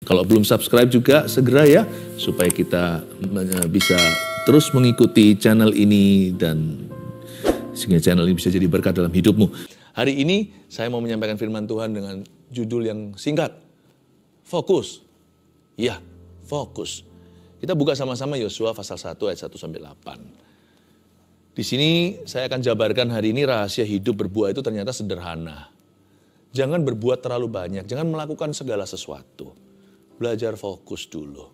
Kalau belum subscribe juga segera ya, supaya kita bisa terus mengikuti channel ini dan sehingga channel ini bisa jadi berkat dalam hidupmu. Hari ini saya mau menyampaikan firman Tuhan dengan judul yang singkat, fokus. Ya, fokus. Kita buka sama-sama Yosua pasal 1 ayat 1 sampai 8. Di sini saya akan jabarkan hari ini rahasia hidup berbuah itu ternyata sederhana. Jangan berbuat terlalu banyak, jangan melakukan segala sesuatu. Belajar fokus dulu.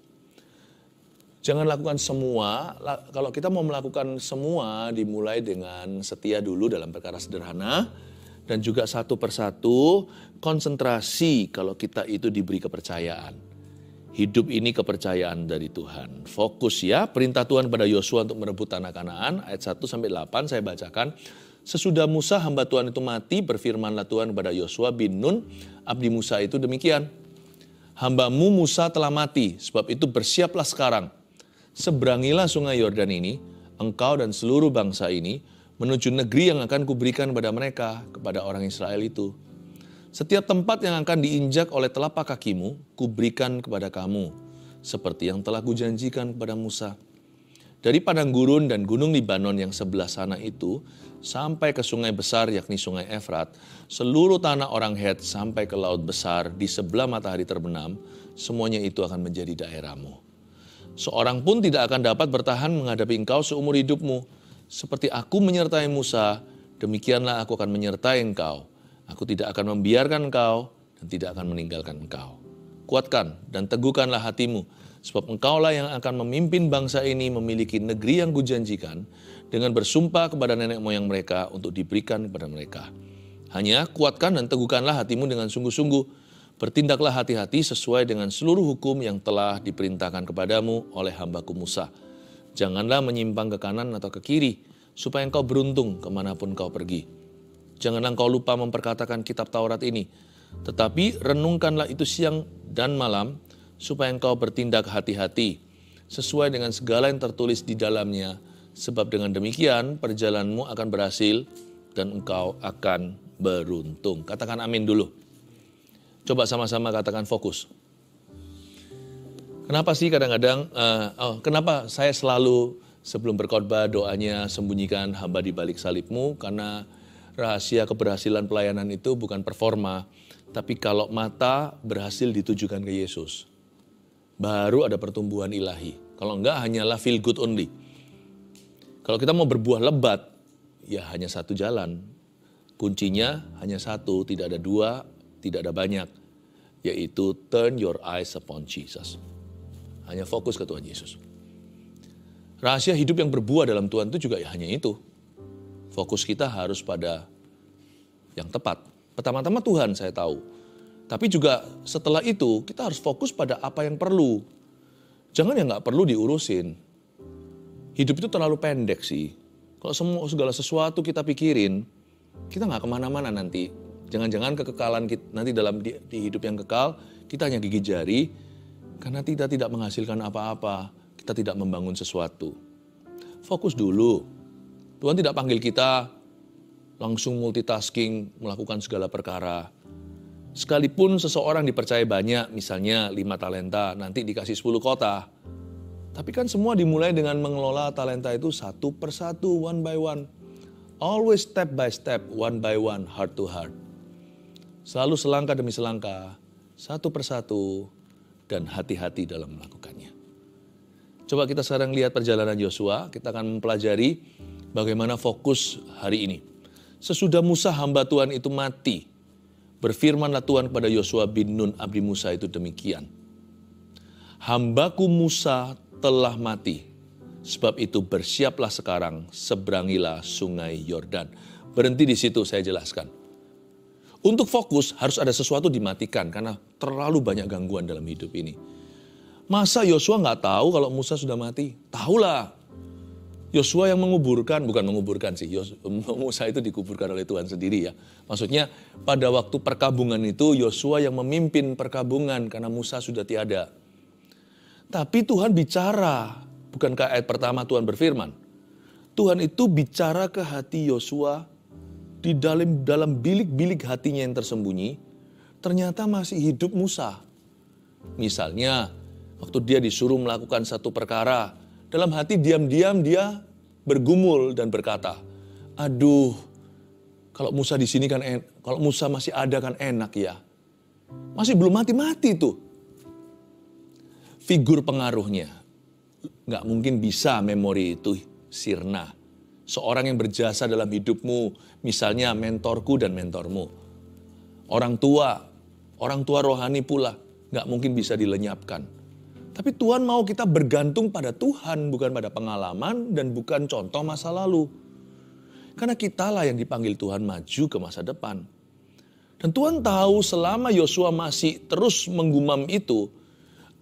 Jangan lakukan semua, kalau kita mau melakukan semua dimulai dengan setia dulu dalam perkara sederhana. Dan juga satu persatu konsentrasi kalau kita itu diberi kepercayaan. Hidup ini kepercayaan dari Tuhan. Fokus ya, perintah Tuhan pada Yosua untuk merebut tanah Kanaan, ayat 1 sampai 8 saya bacakan. Sesudah Musa hamba Tuhan itu mati, berfirmanlah Tuhan kepada Yosua bin Nun, abdi Musa itu demikian. Hambamu Musa telah mati, sebab itu bersiaplah sekarang. Seberangilah sungai Yordan ini, engkau dan seluruh bangsa ini, menuju negeri yang akan kuberikan kepada mereka, kepada orang Israel itu. Setiap tempat yang akan diinjak oleh telapak kakimu, kuberikan kepada kamu, seperti yang telah kujanjikan kepada Musa. Dari padang gurun dan gunung Libanon yang sebelah sana itu, sampai ke sungai besar yakni sungai Efrat, seluruh tanah orang Het sampai ke laut besar di sebelah matahari terbenam, semuanya itu akan menjadi daerahmu. Seorang pun tidak akan dapat bertahan menghadapi engkau seumur hidupmu. Seperti aku menyertai Musa, demikianlah aku akan menyertai engkau. Aku tidak akan membiarkan engkau dan tidak akan meninggalkan engkau. Kuatkan dan teguhkanlah hatimu, sebab engkaulah yang akan memimpin bangsa ini memiliki negeri yang kujanjikan dengan bersumpah kepada nenek moyang mereka untuk diberikan kepada mereka. Hanya kuatkan dan teguhkanlah hatimu dengan sungguh-sungguh. Bertindaklah hati-hati sesuai dengan seluruh hukum yang telah diperintahkan kepadamu oleh hambaku Musa. Janganlah menyimpang ke kanan atau ke kiri, supaya engkau beruntung kemanapun kau pergi. Janganlah engkau lupa memperkatakan kitab Taurat ini, tetapi renungkanlah itu siang dan malam, supaya engkau bertindak hati-hati, sesuai dengan segala yang tertulis di dalamnya, sebab dengan demikian perjalananmu akan berhasil dan engkau akan beruntung. Katakan amin dulu. Coba sama-sama katakan fokus. Kenapa sih kadang-kadang, kenapa saya selalu sebelum berkhotbah doanya sembunyikan hamba di balik salibmu, karena rahasia keberhasilan pelayanan itu bukan performa, tapi kalau mata berhasil ditujukan ke Yesus, baru ada pertumbuhan ilahi. Kalau enggak hanyalah feel good only. Kalau kita mau berbuah lebat, ya hanya satu jalan. Kuncinya hanya satu, tidak ada dua, tidak ada banyak. Yaitu turn your eyes upon Jesus. Hanya fokus ke Tuhan Yesus. Rahasia hidup yang berbuah dalam Tuhan itu juga ya hanya itu. Fokus kita harus pada yang tepat. Pertama-tama Tuhan saya tahu. Tapi juga setelah itu kita harus fokus pada apa yang perlu. Jangan yang gak perlu diurusin. Hidup itu terlalu pendek sih. Kalau segala sesuatu kita pikirin, kita gak kemana-mana nanti. Jangan-jangan kekekalan kita, nanti dalam di hidup yang kekal, kita hanya gigit jari, karena kita tidak menghasilkan apa-apa, kita tidak membangun sesuatu. Fokus dulu. Tuhan tidak panggil kita langsung multitasking, melakukan segala perkara. Sekalipun seseorang dipercaya banyak, misalnya 5 talenta, nanti dikasih 10 kota. Tapi kan semua dimulai dengan mengelola talenta itu satu persatu, one by one. Always step by step, one by one, heart to heart. Selalu selangkah demi selangkah, satu persatu, dan hati-hati dalam melakukannya. Coba kita sekarang lihat perjalanan Yosua, kita akan mempelajari bagaimana fokus hari ini. Sesudah Musa hamba Tuhan itu mati, berfirmanlah Tuhan kepada Yosua bin Nun abdi Musa itu demikian. Hambaku Musa telah mati, sebab itu bersiaplah sekarang, seberangilah sungai Yordan. Berhenti di situ, saya jelaskan. Untuk fokus harus ada sesuatu dimatikan karena terlalu banyak gangguan dalam hidup ini. Masa Yosua nggak tahu kalau Musa sudah mati? Tahulah. Yosua yang menguburkan, bukan menguburkan sih. Musa itu dikuburkan oleh Tuhan sendiri ya. Maksudnya pada waktu perkabungan itu Yosua yang memimpin perkabungan karena Musa sudah tiada. Tapi Tuhan bicara, bukankah ayat pertama Tuhan berfirman? Tuhan itu bicara ke hati Yosua. Di dalam bilik-bilik hatinya yang tersembunyi, ternyata masih hidup Musa. Misalnya, waktu dia disuruh melakukan satu perkara, dalam hati diam-diam dia bergumul dan berkata, aduh, kalau Musa di sini kan, kalau Musa masih ada kan enak ya. Masih belum mati-mati tuh. Figur pengaruhnya, nggak mungkin bisa memori itu sirna. Seorang yang berjasa dalam hidupmu, misalnya mentorku dan mentormu. Orang tua rohani pula, nggak mungkin bisa dilenyapkan. Tapi Tuhan mau kita bergantung pada Tuhan, bukan pada pengalaman dan bukan contoh masa lalu. Karena kitalah yang dipanggil Tuhan maju ke masa depan. Dan Tuhan tahu selama Yosua masih terus menggumam itu,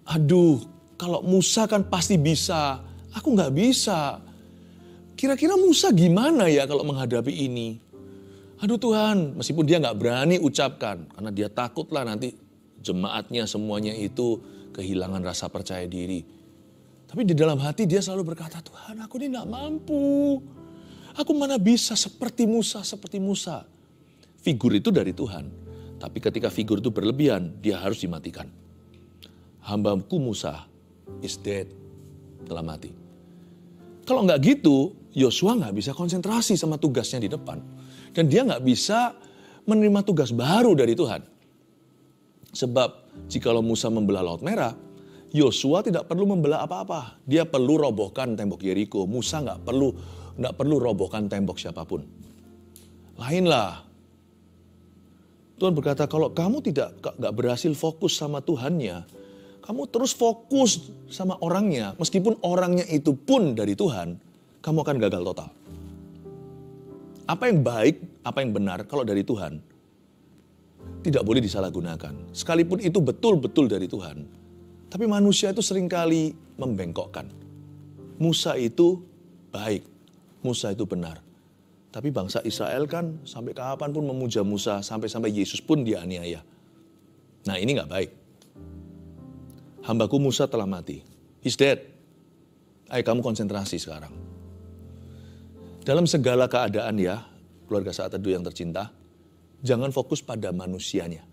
aduh, kalau Musa kan pasti bisa, aku nggak bisa. Kira-kira Musa gimana ya kalau menghadapi ini? Aduh Tuhan, meskipun dia nggak berani ucapkan, karena dia takutlah nanti jemaatnya semuanya itu kehilangan rasa percaya diri. Tapi di dalam hati dia selalu berkata, Tuhan aku ini gak mampu. Aku mana bisa seperti Musa. Figur itu dari Tuhan. Tapi ketika figur itu berlebihan, dia harus dimatikan. Hambaku Musa is dead, telah mati. Kalau gak gitu, Yosua gak bisa konsentrasi sama tugasnya di depan. Dan dia gak bisa menerima tugas baru dari Tuhan. Sebab jikalau Musa membelah Laut Merah, Yosua tidak perlu membelah apa-apa. Dia perlu robohkan tembok Yeriko. Musa nggak perlu robohkan tembok siapapun. Lainlah. Tuhan berkata, kalau kamu nggak berhasil fokus sama Tuhannya, kamu terus fokus sama orangnya, meskipun orangnya itu pun dari Tuhan, kamu akan gagal total. Apa yang baik, apa yang benar kalau dari Tuhan, tidak boleh disalahgunakan. Sekalipun itu betul-betul dari Tuhan. Tapi manusia itu seringkali membengkokkan. Musa itu baik. Musa itu benar. Tapi bangsa Israel kan sampai kapan pun memuja Musa. Sampai-sampai Yesus pun dianiaya. Nah ini gak baik. Hambaku Musa telah mati. He's dead. Ayo kamu konsentrasi sekarang. Dalam segala keadaan ya, keluarga Saat Teduh yang tercinta, jangan fokus pada manusianya.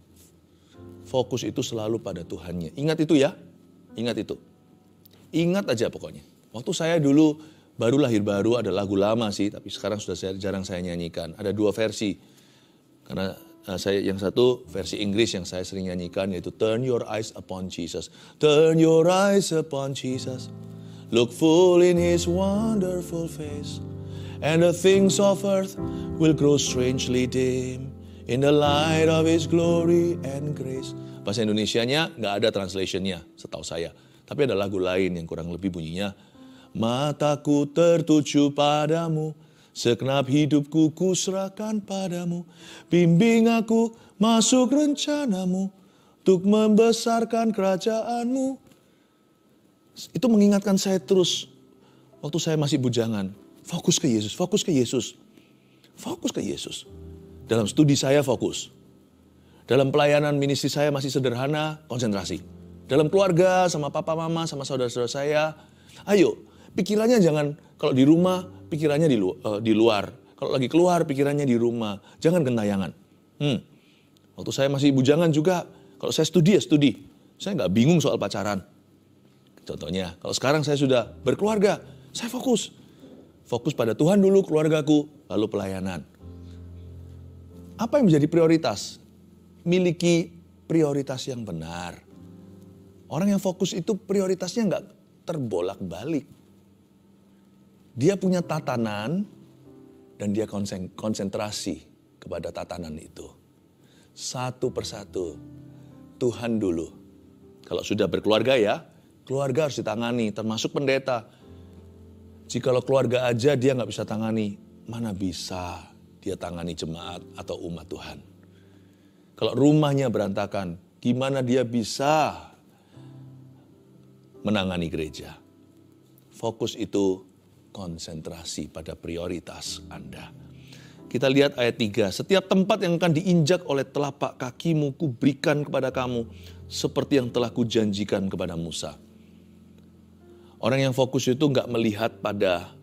Fokus itu selalu pada Tuhannya. Ingat itu ya. Ingat itu. Ingat aja pokoknya. Waktu saya dulu baru lahir baru ada lagu lama sih. Tapi sekarang sudah jarang saya nyanyikan. Ada 2 versi. Karena yang satu versi Inggris yang saya sering nyanyikan yaitu Turn your eyes upon Jesus. Turn your eyes upon Jesus. Look full in his wonderful face. And the things of earth will grow strangely dim. In the light of his glory and grace. Bahasa Indonesianya nggak ada translationnya setahu saya. Tapi ada lagu lain yang kurang lebih bunyinya. Mataku tertuju padamu. Segenap hidupku kuserahkan padamu. Bimbing aku masuk rencanamu. Untuk membesarkan kerajaanmu. Itu mengingatkan saya terus. Waktu saya masih bujangan. Fokus ke Yesus, fokus ke Yesus. Fokus ke Yesus. Dalam studi saya fokus. Dalam pelayanan ministry saya masih sederhana, konsentrasi. Dalam keluarga, sama papa mama, sama saudara-saudara saya. Ayo, pikirannya jangan, kalau di rumah, pikirannya di luar. Kalau lagi keluar, pikirannya di rumah. Jangan gentayangan. Waktu saya masih bujangan juga, kalau saya studi ya studi. Saya nggak bingung soal pacaran. Contohnya, kalau sekarang saya sudah berkeluarga, saya fokus. Fokus pada Tuhan dulu, keluargaku, lalu pelayanan. Apa yang menjadi prioritas? Miliki prioritas yang benar. Orang yang fokus itu prioritasnya nggak terbolak-balik. Dia punya tatanan dan dia konsentrasi kepada tatanan itu. Satu persatu. Tuhan dulu. Kalau sudah berkeluarga ya, keluarga harus ditangani, termasuk pendeta. Jikalau keluarga aja dia nggak bisa tangani, mana bisa dia tangani jemaat atau umat Tuhan. Kalau rumahnya berantakan, gimana dia bisa menangani gereja? Fokus itu konsentrasi pada prioritas Anda. Kita lihat ayat 3. Setiap tempat yang akan diinjak oleh telapak kakimu, kuberikan kepada kamu, seperti yang telah kujanjikan kepada Musa. Orang yang fokus itu nggak melihat pada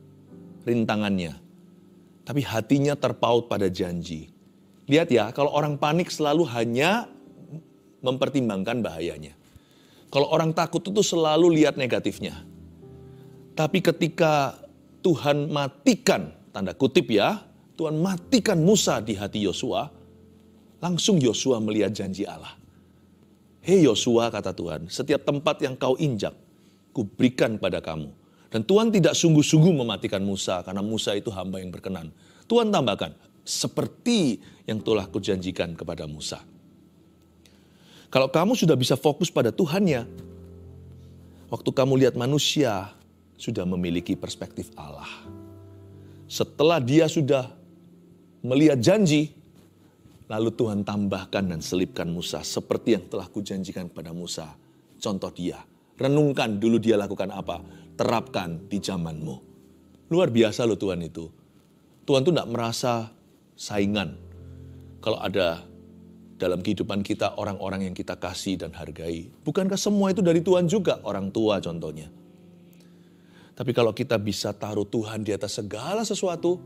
rintangannya. Tapi hatinya terpaut pada janji. Lihat ya, kalau orang panik selalu hanya mempertimbangkan bahayanya. Kalau orang takut itu selalu lihat negatifnya. Tapi ketika Tuhan matikan, tanda kutip ya, Tuhan matikan Musa di hati Yosua, langsung Yosua melihat janji Allah. Hei Yosua, kata Tuhan, setiap tempat yang kau injak, kuberikan pada kamu. Dan Tuhan tidak sungguh-sungguh mematikan Musa, karena Musa itu hamba yang berkenan. Tuhan tambahkan, seperti yang telah kujanjikan kepada Musa. Kalau kamu sudah bisa fokus pada Tuhannya, waktu kamu lihat manusia, sudah memiliki perspektif Allah. Setelah dia sudah melihat janji, lalu Tuhan tambahkan dan selipkan Musa, seperti yang telah kujanjikan kepada Musa. Contoh dia, renungkan dulu dia lakukan apa, terapkan di zamanmu. Luar biasa loh Tuhan itu. Tuhan tuh tidak merasa saingan. Kalau ada dalam kehidupan kita orang-orang yang kita kasih dan hargai. Bukankah semua itu dari Tuhan juga? Orang tua contohnya. Tapi kalau kita bisa taruh Tuhan di atas segala sesuatu,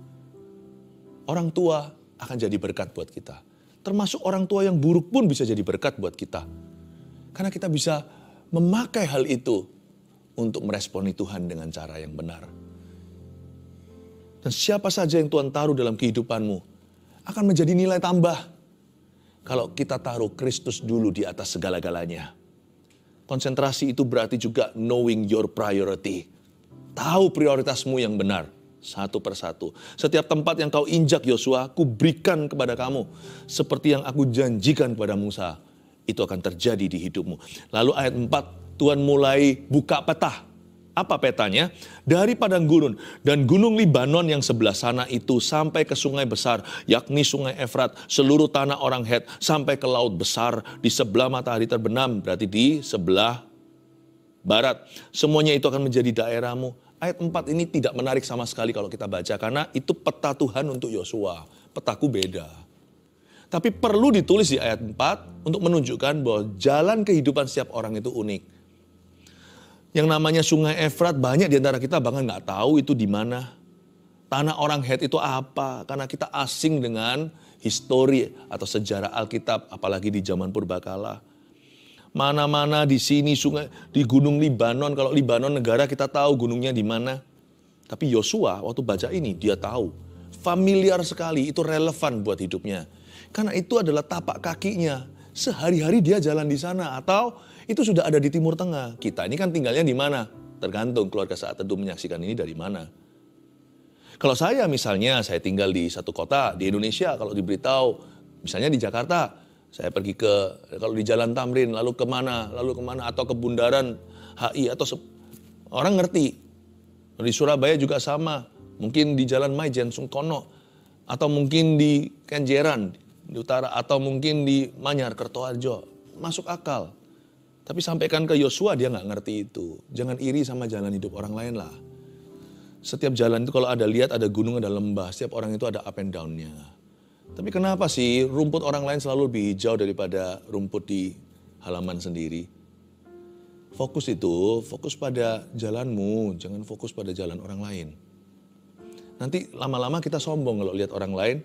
orang tua akan jadi berkat buat kita. Termasuk orang tua yang buruk pun bisa jadi berkat buat kita. Karena kita bisa memakai hal itu untuk meresponi Tuhan dengan cara yang benar. Dan siapa saja yang Tuhan taruh dalam kehidupanmu akan menjadi nilai tambah. Kalau kita taruh Kristus dulu di atas segala-galanya. Konsentrasi itu berarti juga knowing your priority. Tahu prioritasmu yang benar. Satu persatu. Setiap tempat yang kau injak Yosua, ku berikan kepada kamu. Seperti yang aku janjikan kepada Musa. Itu akan terjadi di hidupmu. Lalu ayat 4, Tuhan mulai buka peta. Apa petanya? Dari padang gurun dan gunung Libanon yang sebelah sana itu sampai ke sungai besar, yakni sungai Efrat, seluruh tanah orang Het, sampai ke laut besar di sebelah matahari terbenam, berarti di sebelah barat. Semuanya itu akan menjadi daerahmu. Ayat 4 ini tidak menarik sama sekali kalau kita baca, karena itu peta Tuhan untuk Yosua. Petaku beda. Tapi perlu ditulis di ayat 4 untuk menunjukkan bahwa jalan kehidupan setiap orang itu unik. Yang namanya sungai Efrat, banyak di antara kita bahkan nggak tahu itu di mana. Tanah orang Het itu apa? Karena kita asing dengan histori atau sejarah Alkitab, apalagi di zaman purbakala. Mana-mana di sini sungai, di gunung Libanon, kalau Libanon negara kita tahu gunungnya di mana. Tapi Yosua waktu baca ini dia tahu. Familiar sekali, itu relevan buat hidupnya. Karena itu adalah tapak kakinya. Sehari-hari dia jalan di sana, atau itu sudah ada di Timur Tengah. Kita ini kan tinggalnya di mana? Tergantung keluarga Saat Teduh menyaksikan ini dari mana. Kalau saya misalnya, saya tinggal di satu kota di Indonesia, kalau diberitahu, misalnya di Jakarta, saya pergi kalau di Jalan Tamrin, lalu kemana, atau ke Bundaran HI, atau orang ngerti. Di Surabaya juga sama, mungkin di Jalan Maijen, Sungkono, atau mungkin di Kenjeran, di utara, atau mungkin di Manyar, Kertoharjo, masuk akal. Tapi sampaikan ke Yosua, dia nggak ngerti itu. Jangan iri sama jalan hidup orang lain lah. Setiap jalan itu kalau lihat ada gunung, ada lembah. Setiap orang itu ada up and down-nya. Tapi kenapa sih rumput orang lain selalu lebih hijau daripada rumput di halaman sendiri? Fokus pada jalanmu. Jangan fokus pada jalan orang lain. Nanti lama-lama kita sombong kalau lihat orang lain.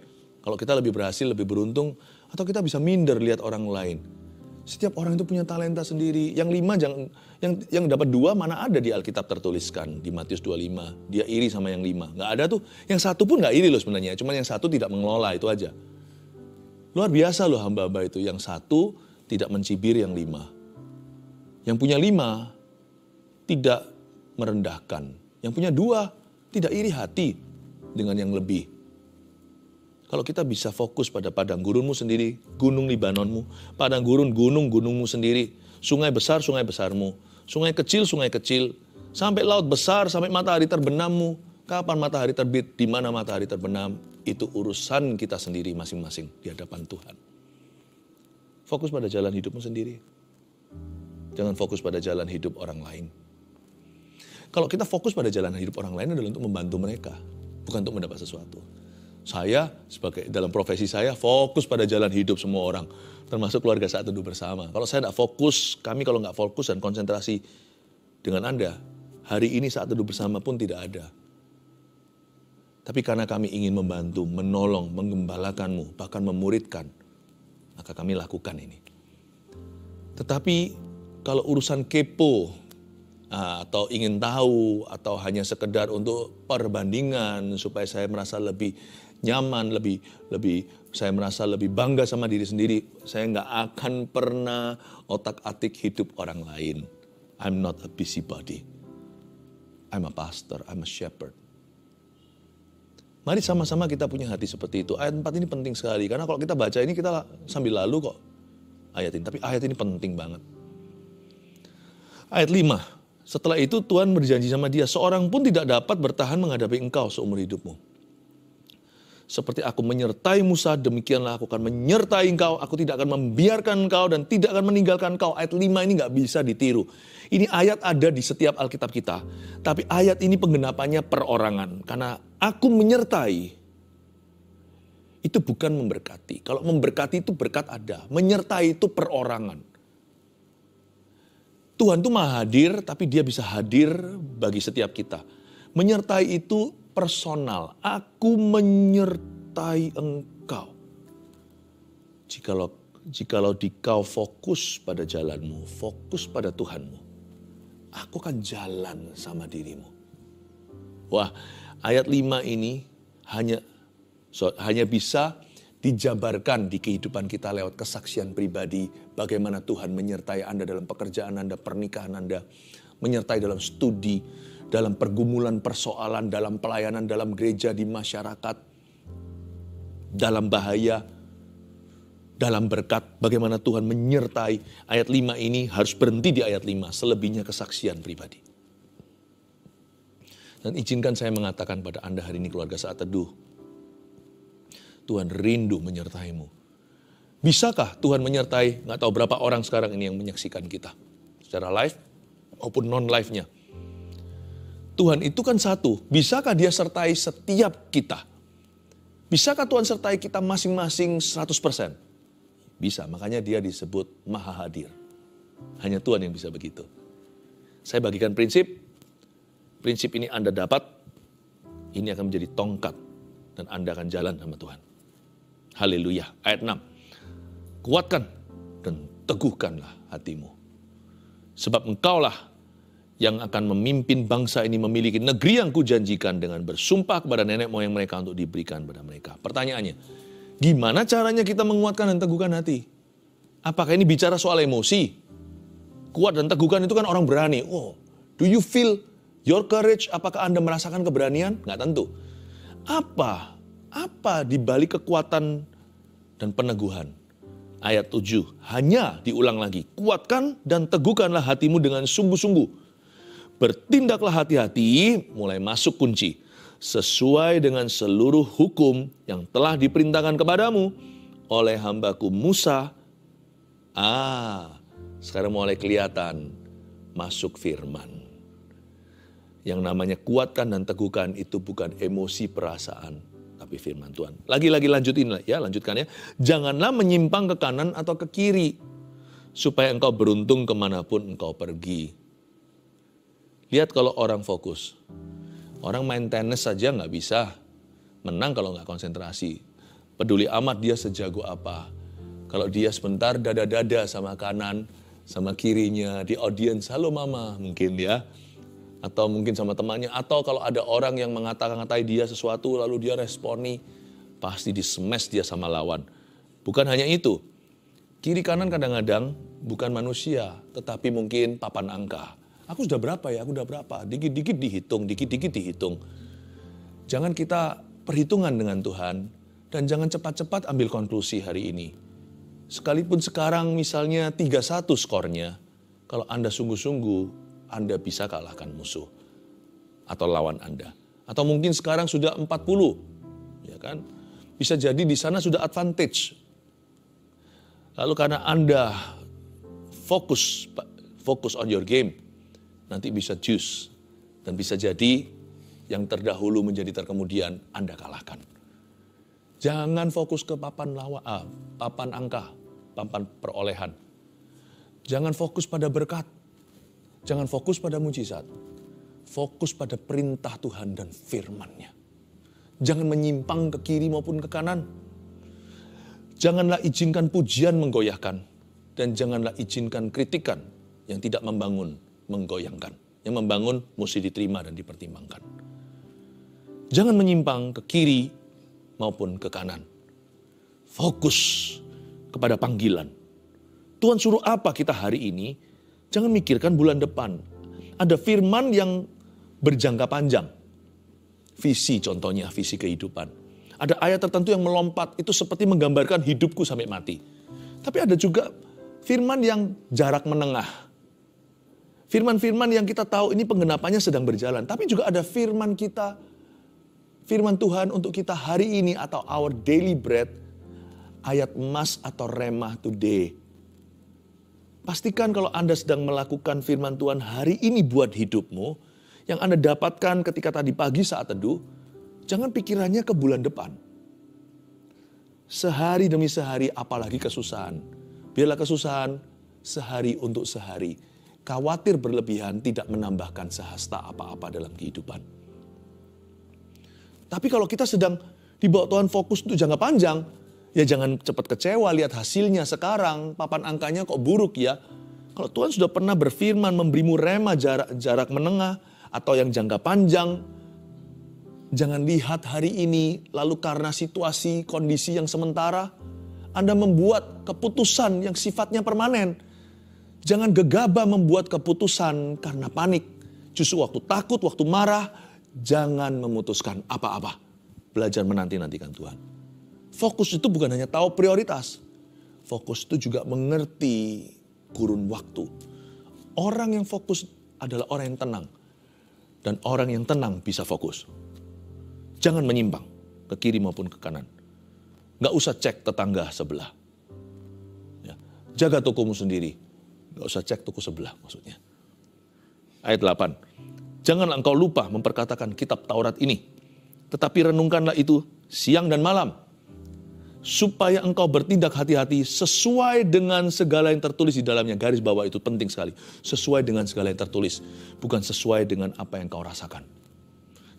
Kalau kita lebih berhasil, lebih beruntung. Atau kita bisa minder lihat orang lain. Setiap orang itu punya talenta sendiri. Yang 5, yang dapat 2 mana ada di Alkitab tertuliskan. Di Matius 25. Dia iri sama yang 5. Nggak ada tuh. Yang 1 pun nggak iri loh sebenarnya. Cuma yang 1 tidak mengelola, itu aja. Luar biasa loh hamba-hamba itu. Yang 1 tidak mencibir yang 5. Yang punya 5 tidak merendahkan. Yang punya 2 tidak iri hati dengan yang lebih. Kalau kita bisa fokus pada padang gurunmu sendiri, gunung Libanonmu, padang gurun, gunungmu sendiri, sungai besar, sungai besarmu, sungai kecil, sampai laut besar, sampai matahari terbenammu. Kapan matahari terbit, di mana matahari terbenam, itu urusan kita sendiri masing-masing di hadapan Tuhan. Fokus pada jalan hidupmu sendiri. Jangan fokus pada jalan hidup orang lain. Kalau kita fokus pada jalan hidup orang lain adalah untuk membantu mereka, bukan untuk mendapat sesuatu. Saya sebagai dalam profesi saya fokus pada jalan hidup semua orang, termasuk keluarga Saat Teduh Bersama. Kalau saya tidak fokus, kami kalau nggak fokus dan konsentrasi dengan Anda, hari ini Saat Teduh Bersama pun tidak ada. Tapi karena kami ingin membantu, menolong, menggembalakanmu, bahkan memuridkan, maka kami lakukan ini. Tetapi Kalau urusan kepo, atau ingin tahu, atau hanya sekedar untuk perbandingan supaya saya merasa lebih nyaman, saya merasa lebih bangga sama diri sendiri, saya nggak akan pernah otak-atik hidup orang lain. I'm not a busybody. I'm a pastor, I'm a shepherd. Mari sama-sama kita punya hati seperti itu. Ayat 4 ini penting sekali, karena kalau kita baca ini kita sambil lalu kok ayat ini. Tapi ayat ini penting banget. Ayat 5. Setelah itu Tuhan berjanji sama dia, seorang pun tidak dapat bertahan menghadapi engkau seumur hidupmu. Seperti aku menyertai Musa, demikianlah aku akan menyertai engkau. Aku tidak akan membiarkan engkau dan tidak akan meninggalkan engkau. Ayat 5 ini gak bisa ditiru. Ini ayat ada di setiap Alkitab kita. Tapi ayat ini penggenapannya perorangan. Karena aku menyertai, itu bukan memberkati. Kalau memberkati itu berkat ada. Menyertai itu perorangan. Tuhan itu maha hadir, tapi dia bisa hadir bagi setiap kita. Menyertai itu personal. Aku menyertai engkau. Jikalau dikau fokus pada jalanmu, fokus pada Tuhanmu, aku akan jalan sama dirimu. Wah, ayat 5 ini hanya bisa dijabarkan di kehidupan kita lewat kesaksian pribadi. Bagaimana Tuhan menyertai Anda dalam pekerjaan Anda, pernikahan Anda. Menyertai dalam studi, dalam pergumulan persoalan, dalam pelayanan, dalam gereja, di masyarakat. Dalam bahaya, dalam berkat. Bagaimana Tuhan menyertai. Ayat 5 ini harus berhenti di ayat 5. Selebihnya kesaksian pribadi. Dan izinkan saya mengatakan pada Anda hari ini, keluarga Saat Teduh, Tuhan rindu menyertaimu. Bisakah Tuhan menyertai? Nggak tahu berapa orang sekarang ini yang menyaksikan kita. Secara live maupun non-live-nya. Tuhan itu kan satu. Bisakah dia sertai setiap kita? Bisakah Tuhan sertai kita masing-masing 100%? Bisa, makanya dia disebut maha hadir. Hanya Tuhan yang bisa begitu. Saya bagikan prinsip. Prinsip ini Anda dapat. Ini akan menjadi tongkat. Dan Anda akan jalan sama Tuhan. Haleluya. Ayat 6. Kuatkan dan teguhkanlah hatimu. Sebab engkaulah yang akan memimpin bangsa ini memiliki negeri yang kujanjikan dengan bersumpah kepada nenek moyang mereka untuk diberikan kepada mereka. Pertanyaannya, gimana caranya kita menguatkan dan teguhkan hati? Apakah ini bicara soal emosi? Kuat dan teguhkan itu kan orang berani. Oh, do you feel your courage? Apakah Anda merasakan keberanian? Nggak tentu. Apa di balik kekuatan dan peneguhan? Ayat 7, hanya diulang lagi. Kuatkan dan teguhkanlah hatimu dengan sungguh-sungguh. Bertindaklah hati-hati, mulai masuk kunci. Sesuai dengan seluruh hukum yang telah diperintahkan kepadamu oleh hambaku Musa. Sekarang mulai kelihatan masuk firman. Yang namanya kuatkan dan teguhkan itu bukan emosi perasaan, tapi firman Tuhan. Lagi-lagi lanjutkan ya. Janganlah menyimpang ke kanan atau ke kiri, supaya engkau beruntung kemanapun engkau pergi. Lihat kalau orang fokus. Orang main tenis saja nggak bisa menang kalau nggak konsentrasi. Peduli amat dia sejago apa. Kalau dia sebentar dada-dada sama kanan, sama kirinya, di audiens, halo mama mungkin ya. Atau mungkin sama temannya, atau kalau ada orang yang mengata-ngatai dia sesuatu, lalu dia responi, pasti di-smash dia sama lawan. Bukan hanya itu, kiri kanan kadang-kadang bukan manusia, tetapi mungkin papan angka. Aku sudah berapa ya, aku sudah berapa, dikit-dikit dihitung. Jangan kita perhitungan dengan Tuhan, dan jangan cepat-cepat ambil konklusi hari ini. Sekalipun sekarang misalnya 3-1 skornya, kalau Anda sungguh-sungguh, Anda bisa kalahkan musuh atau lawan Anda. Atau mungkin sekarang sudah 40, ya kan? Bisa jadi di sana sudah advantage. Lalu karena Anda fokus on your game, nanti bisa juice dan bisa jadi yang terdahulu menjadi terkemudian Anda kalahkan. Jangan fokus ke papan angka, papan perolehan. Jangan fokus pada berkat. Jangan fokus pada mujizat. Fokus pada perintah Tuhan dan firman-Nya. Jangan menyimpang ke kiri maupun ke kanan. Janganlah izinkan pujian menggoyahkan. Dan janganlah izinkan kritikan yang tidak membangun, menggoyangkan. Yang membangun mesti diterima dan dipertimbangkan. Jangan menyimpang ke kiri maupun ke kanan. Fokus kepada panggilan. Tuhan suruh apa kita hari ini? Jangan mikirkan bulan depan. Ada firman yang berjangka panjang. Visi contohnya, visi kehidupan. Ada ayat tertentu yang melompat, itu seperti menggambarkan hidupku sampai mati. Tapi ada juga firman yang jarak menengah. Firman-firman yang kita tahu ini penggenapannya sedang berjalan. Tapi juga ada firman kita, firman Tuhan untuk kita hari ini atau our daily bread, ayat emas atau rema today. Pastikan kalau Anda sedang melakukan firman Tuhan hari ini buat hidupmu, yang Anda dapatkan ketika tadi pagi saat teduh, jangan pikirannya ke bulan depan. Sehari demi sehari, apalagi kesusahan. Biarlah kesusahan sehari untuk sehari. Khawatir berlebihan tidak menambahkan sehasta apa-apa dalam kehidupan. Tapi kalau kita sedang dibawa Tuhan fokus untuk jangka panjang, ya jangan cepat kecewa lihat hasilnya sekarang. Papan angkanya kok buruk ya. Kalau Tuhan sudah pernah berfirman memberimu rema jarak menengah atau yang jangka panjang, jangan lihat hari ini lalu karena situasi kondisi yang sementara, Anda membuat keputusan yang sifatnya permanen. Jangan gegabah membuat keputusan karena panik. Justru waktu takut, waktu marah, jangan memutuskan apa-apa. Belajar menanti-nantikan Tuhan. Fokus itu bukan hanya tahu prioritas. Fokus itu juga mengerti kurun waktu. Orang yang fokus adalah orang yang tenang. Dan orang yang tenang bisa fokus. Jangan menyimpang ke kiri maupun ke kanan. Gak usah cek tetangga sebelah. Ya. Jaga tokomu sendiri. Gak usah cek toko sebelah maksudnya. Ayat 8. Janganlah engkau lupa memperkatakan kitab Taurat ini. Tetapi renungkanlah itu siang dan malam. Supaya engkau bertindak hati-hati sesuai dengan segala yang tertulis di dalamnya. Garis bawah itu penting sekali. Sesuai dengan segala yang tertulis. Bukan sesuai dengan apa yang kau rasakan.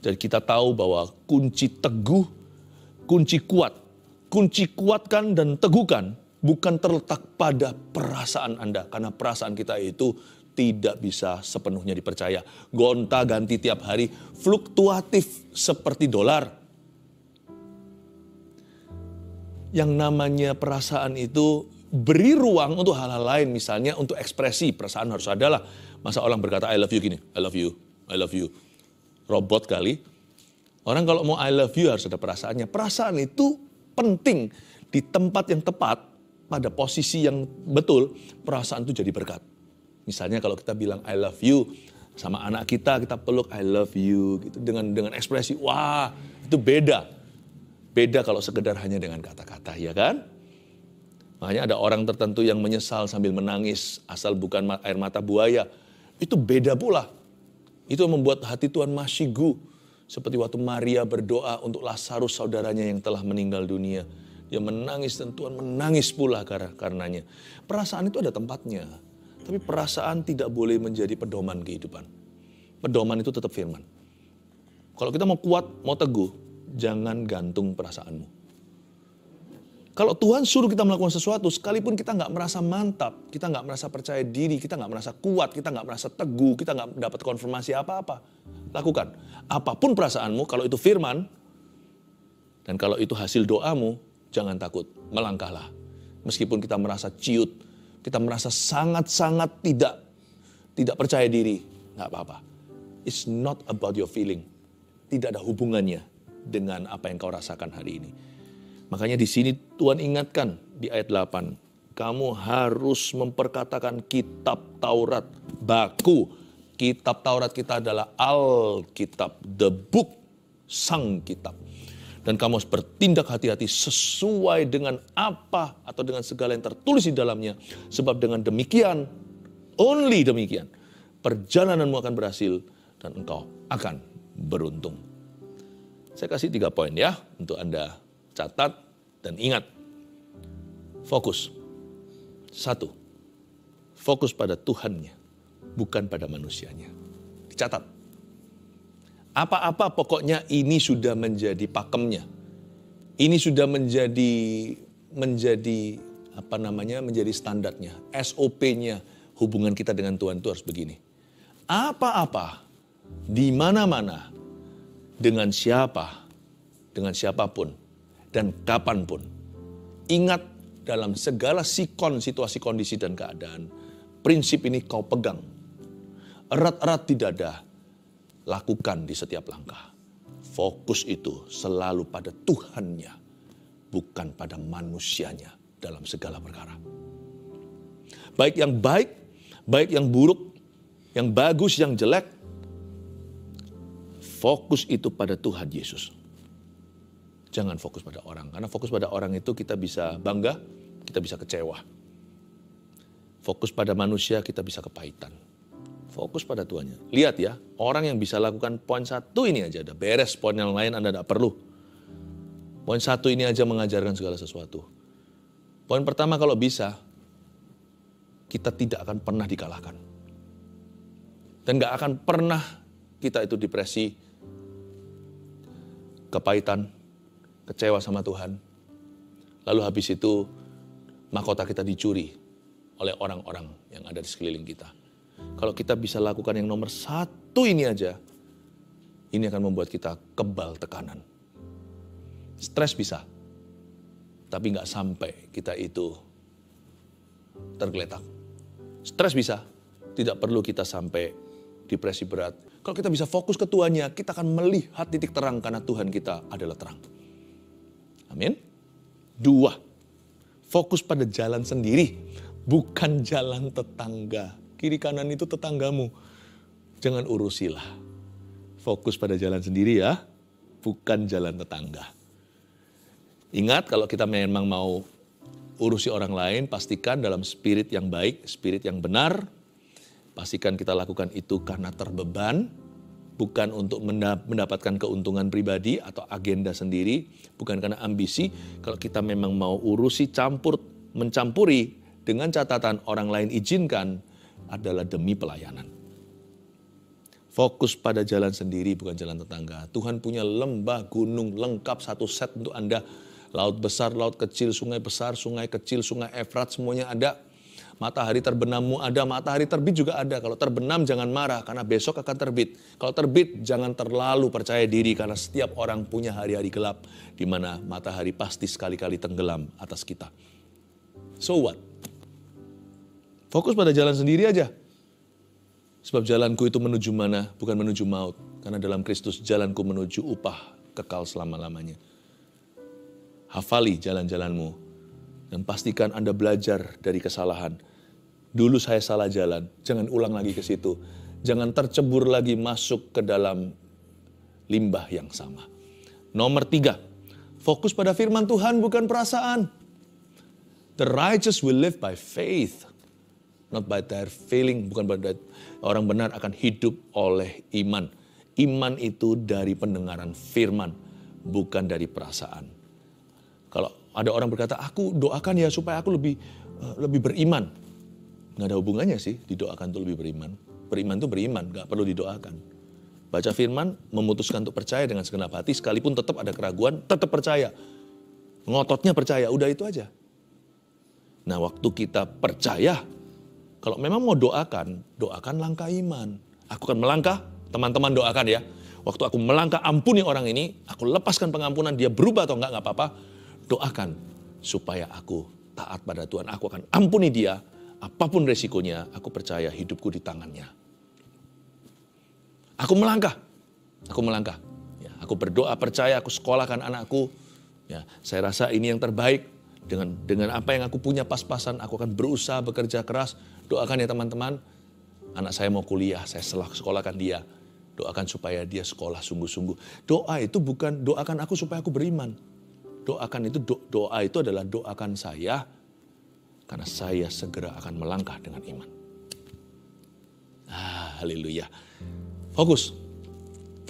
Jadi kita tahu bahwa kunci teguh, kunci kuat. Kunci kuatkan dan teguhkan bukan terletak pada perasaan Anda. Karena perasaan kita itu tidak bisa sepenuhnya dipercaya. Gonta-ganti tiap hari, fluktuatif seperti dolar. Yang namanya perasaan itu beri ruang untuk hal-hal lain. Misalnya untuk ekspresi, perasaan harus ada lah. Masa orang berkata I love you gini, I love you, I love you. Robot kali. Orang kalau mau I love you harus ada perasaannya. Perasaan itu penting di tempat yang tepat. Pada posisi yang betul, perasaan itu jadi berkat. Misalnya kalau kita bilang I love you sama anak kita peluk I love you gitu dengan ekspresi wah, itu beda. Beda kalau sekedar hanya dengan kata-kata, ya kan? Makanya ada orang tertentu yang menyesal sambil menangis asal bukan air mata buaya. Itu beda pula. Itu membuat hati Tuhan masyigu. Seperti waktu Maria berdoa untuk Lazarus saudaranya yang telah meninggal dunia. Dia menangis dan Tuhan menangis pula karenanya. Perasaan itu ada tempatnya. Tapi perasaan tidak boleh menjadi pedoman kehidupan. Pedoman itu tetap firman. Kalau kita mau kuat, mau teguh, jangan gantung perasaanmu. Kalau Tuhan suruh kita melakukan sesuatu, sekalipun kita nggak merasa mantap, kita nggak merasa percaya diri, kita nggak merasa kuat, kita nggak merasa teguh, kita nggak dapat konfirmasi apa-apa, lakukan. Apapun perasaanmu, kalau itu firman, dan kalau itu hasil doamu, jangan takut, melangkahlah. Meskipun kita merasa ciut, kita merasa sangat-sangat tidak percaya diri, nggak apa-apa. It's not about your feeling. Tidak ada hubungannya dengan apa yang kau rasakan hari ini. Makanya di sini Tuhan ingatkan di ayat 8, kamu harus memperkatakan kitab Taurat baku. Kitab Taurat kita adalah Alkitab, the book, sang kitab. Dan kamu harus bertindak hati-hati sesuai dengan apa atau dengan segala yang tertulis di dalamnya. Sebab dengan demikian, only demikian, perjalananmu akan berhasil dan engkau akan beruntung. Saya kasih 3 poin ya untuk Anda catat dan ingat. Fokus. 1. Fokus pada Tuhannya, bukan pada manusianya. Dicatat. Apa-apa pokoknya ini sudah menjadi pakemnya. Ini sudah menjadi menjadi standarnya, SOP-nya, hubungan kita dengan Tuhan itu harus begini. Apa-apa, di mana-mana, dengan siapa, dengan siapapun, dan kapanpun. Ingat dalam segala sikon, situasi, kondisi, dan keadaan, prinsip ini kau pegang. Erat-erat di dada, lakukan di setiap langkah. Fokus itu selalu pada Tuhannya, bukan pada manusianya dalam segala perkara. Baik yang buruk, yang bagus, yang jelek, fokus itu pada Tuhan Yesus. Jangan fokus pada orang, karena fokus pada orang itu kita bisa bangga, kita bisa kecewa. Fokus pada manusia kita bisa kepahitan. Fokus pada Tuhannya. Lihat ya, orang yang bisa lakukan poin 1 ini aja, udah beres, poin yang lain Anda tidak perlu. Poin 1 ini aja mengajarkan segala sesuatu. Poin pertama, kalau bisa, kita tidak akan pernah dikalahkan. Dan gak akan pernah kita itu depresi, kepahitan, kecewa sama Tuhan. Lalu habis itu, mahkota kita dicuri oleh orang-orang yang ada di sekeliling kita. Kalau kita bisa lakukan yang nomor 1 ini aja, ini akan membuat kita kebal tekanan. Stres bisa, tapi nggak sampai kita itu tergeletak. Stres bisa, tidak perlu kita sampai depresi berat. Kalau kita bisa fokus ke Tuhannya, kita akan melihat titik terang karena Tuhan kita adalah terang. Amin. 2, fokus pada jalan sendiri, bukan jalan tetangga. Kiri kanan itu tetanggamu. Jangan urusilah. Fokus pada jalan sendiri ya, bukan jalan tetangga. Ingat, kalau kita memang mau urusi orang lain, pastikan dalam spirit yang baik, spirit yang benar. Pastikan kita lakukan itu karena terbeban, bukan untuk mendapatkan keuntungan pribadi atau agenda sendiri, bukan karena ambisi. Kalau kita memang mau urusi mencampuri dengan catatan orang lain izinkan, adalah demi pelayanan. Fokus pada jalan sendiri, bukan jalan tetangga. Tuhan punya lembah, gunung, lengkap satu set untuk Anda. Laut besar, laut kecil, sungai besar, sungai kecil, sungai Efrat, semuanya ada. Matahari terbenammu ada, matahari terbit juga ada. Kalau terbenam jangan marah, karena besok akan terbit. Kalau terbit jangan terlalu percaya diri, karena setiap orang punya hari-hari gelap, di mana matahari pasti sekali-kali tenggelam atas kita. So what? Fokus pada jalan sendiri aja. Sebab jalanku itu menuju mana, bukan menuju maut. Karena dalam Kristus jalanku menuju upah kekal selama-lamanya. Hafali jalan-jalanmu. Dan pastikan Anda belajar dari kesalahan. Dulu saya salah jalan, jangan ulang lagi ke situ. Jangan tercebur lagi masuk ke dalam limbah yang sama. Nomor 3, fokus pada firman Tuhan, bukan perasaan. The righteous will live by faith. Not by their feeling, bukan pada orang benar akan hidup oleh iman. Iman itu dari pendengaran firman, bukan dari perasaan. Kalau ada orang berkata, aku doakan ya supaya aku lebih beriman. Nggak ada hubungannya sih, didoakan itu lebih beriman. Beriman itu beriman, nggak perlu didoakan. Baca firman, memutuskan untuk percaya dengan segenap hati, sekalipun tetap ada keraguan, tetap percaya. Ngototnya percaya, udah itu aja. Nah, waktu kita percaya, kalau memang mau doakan langkah iman. Aku akan melangkah, teman-teman doakan ya. Waktu aku melangkah, ampuni orang ini, aku lepaskan pengampunan, dia berubah atau enggak apa-apa. Doakan supaya aku taat pada Tuhan. Aku akan ampuni dia, apapun resikonya, aku percaya hidupku di tangannya. Aku melangkah. Ya, aku berdoa, percaya, aku sekolahkan anakku. Ya, saya rasa ini yang terbaik. Dengan apa yang aku punya pas-pasan, aku akan berusaha bekerja keras. Doakan ya teman-teman, anak saya mau kuliah, saya sekolahkan dia. Doakan supaya dia sekolah sungguh-sungguh. Doa itu bukan doakan aku supaya aku beriman. Doakan itu, doa itu adalah doakan saya, karena saya segera akan melangkah dengan iman. Haleluya. Fokus.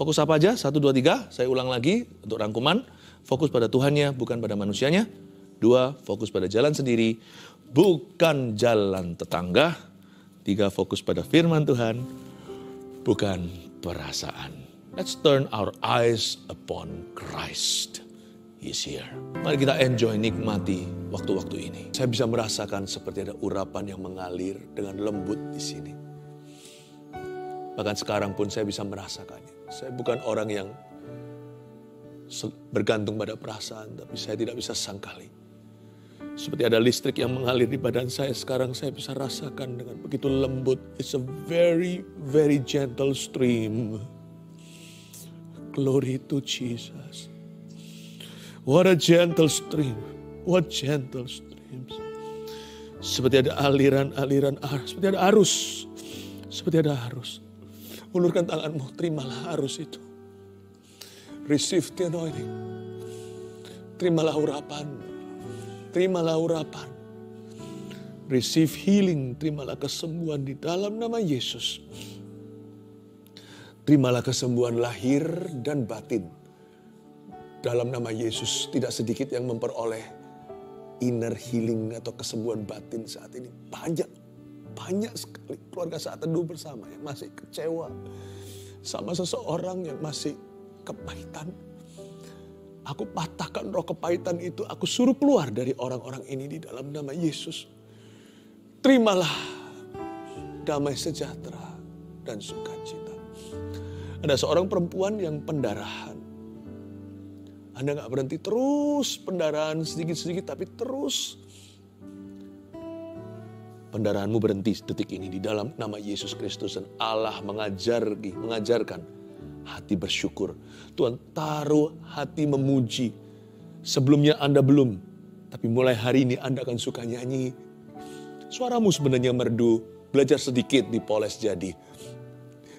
Fokus apa aja? 1, 2, 3. Saya ulang lagi untuk rangkuman. Fokus pada Tuhannya, bukan pada manusianya. 2, fokus pada jalan sendiri, bukan jalan tetangga. 3, fokus pada firman Tuhan, bukan perasaan. Let's turn our eyes upon Christ. He is here. Mari kita enjoy, nikmati waktu-waktu ini. Saya bisa merasakan seperti ada urapan yang mengalir dengan lembut di sini. Bahkan sekarang pun saya bisa merasakannya. Saya bukan orang yang bergantung pada perasaan, tapi saya tidak bisa sangkali. Seperti ada listrik yang mengalir di badan saya, sekarang saya bisa rasakan dengan begitu lembut. It's a very, very gentle stream. Glory to Jesus. What a gentle stream. What gentle streams. Seperti ada aliran-aliran, seperti ada arus. Seperti ada arus. Ulurkan tanganmu, terimalah arus itu. Receive the anointing. Terimalah urapan. Terimalah urapan. Receive healing. Terimalah kesembuhan di dalam nama Yesus. Terimalah kesembuhan lahir dan batin. Dalam nama Yesus, tidak sedikit yang memperoleh inner healing atau kesembuhan batin saat ini. Banyak sekali keluarga saat teduh bersama yang masih kecewa sama seseorang yang masih kepahitan. Aku patahkan roh kepahitan itu, aku suruh keluar dari orang-orang ini di dalam nama Yesus. Terimalah damai sejahtera dan sukacita. Ada seorang perempuan yang pendarahan. Anda gak berhenti terus pendarahan sedikit-sedikit, tapi terus. Pendarahanmu berhenti detik ini di dalam nama Yesus Kristus. Dan Allah mengajarkan hati bersyukur. Tuhan taruh hati memuji. Sebelumnya Anda belum. Tapi mulai hari ini Anda akan suka nyanyi. Suaramu sebenarnya merdu. Belajar sedikit dipoles jadi.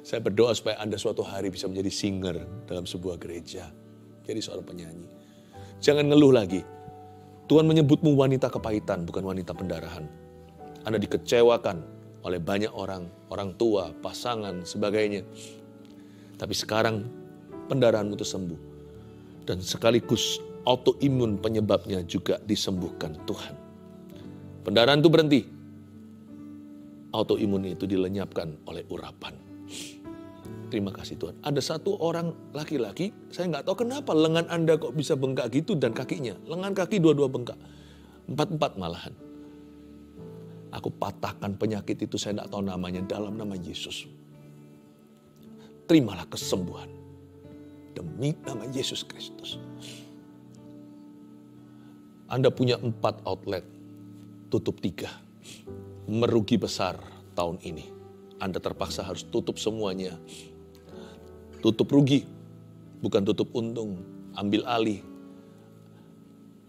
Saya berdoa supaya Anda suatu hari bisa menjadi singer dalam sebuah gereja. Jadi seorang penyanyi. Jangan ngeluh lagi. Tuhan menyebutmu wanita kepahitan, bukan wanita pendarahan. Anda dikecewakan oleh banyak orang. Orang tua, pasangan, sebagainya. Tapi sekarang pendarahanmu itu sembuh. Dan sekaligus autoimun penyebabnya juga disembuhkan Tuhan. Pendarahan itu berhenti. Autoimun itu dilenyapkan oleh urapan. Terima kasih Tuhan. Ada satu orang laki-laki, saya nggak tahu kenapa lengan Anda kok bisa bengkak gitu dan kakinya. Lengan kaki dua-dua bengkak. 4-4 malahan. Aku patahkan penyakit itu, saya nggak tahu namanya, dalam nama Yesus. Terimalah kesembuhan demi nama Yesus Kristus. Anda punya 4 outlet, tutup 3. Merugi besar tahun ini. Anda terpaksa harus tutup semuanya. Tutup rugi, bukan tutup untung. Ambil alih.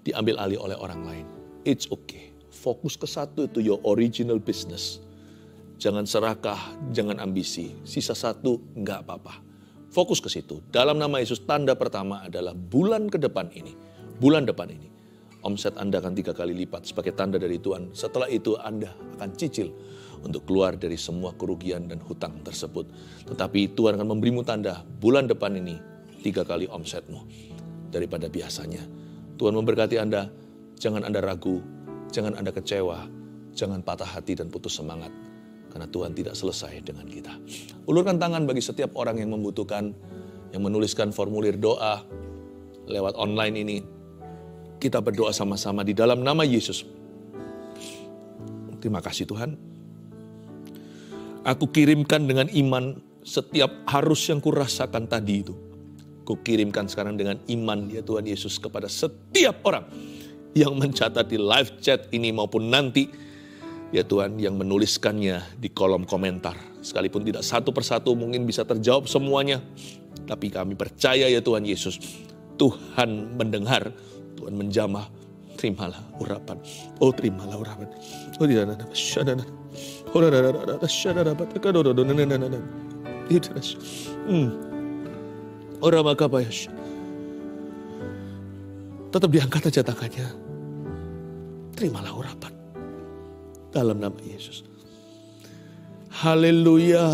Diambil alih oleh orang lain. It's okay. Fokus ke satu, itu your original business. Jangan serakah, jangan ambisi. Sisa 1, enggak apa-apa. Fokus ke situ. Dalam nama Yesus, tanda pertama adalah bulan ke depan ini. Bulan depan ini. Omset Anda akan 3 kali lipat sebagai tanda dari Tuhan. Setelah itu Anda akan cicil untuk keluar dari semua kerugian dan hutang tersebut. Tetapi Tuhan akan memberimu tanda bulan depan ini 3 kali omsetmu daripada biasanya. Tuhan memberkati Anda. Jangan Anda ragu, jangan Anda kecewa, jangan patah hati dan putus semangat. Karena Tuhan tidak selesai dengan kita. Ulurkan tangan bagi setiap orang yang membutuhkan, yang menuliskan formulir doa lewat online ini. Kita berdoa sama-sama di dalam nama Yesus. Terima kasih Tuhan. Aku kirimkan dengan iman setiap harus yang kurasakan tadi itu. Ku kirimkan sekarang dengan iman ya Tuhan Yesus kepada setiap orang yang mencatat di live chat ini maupun nanti. Ya Tuhan, yang menuliskannya di kolom komentar. Sekalipun tidak satu persatu mungkin bisa terjawab semuanya. Tapi kami percaya ya Tuhan Yesus. Tuhan mendengar, Tuhan menjamah. Terimalah urapan. Oh terimalah urapan. Oh tidak ada. Oh ada. Tetap diangkat aja tangannya. Terimalah urapan. Dalam nama Yesus. Haleluya.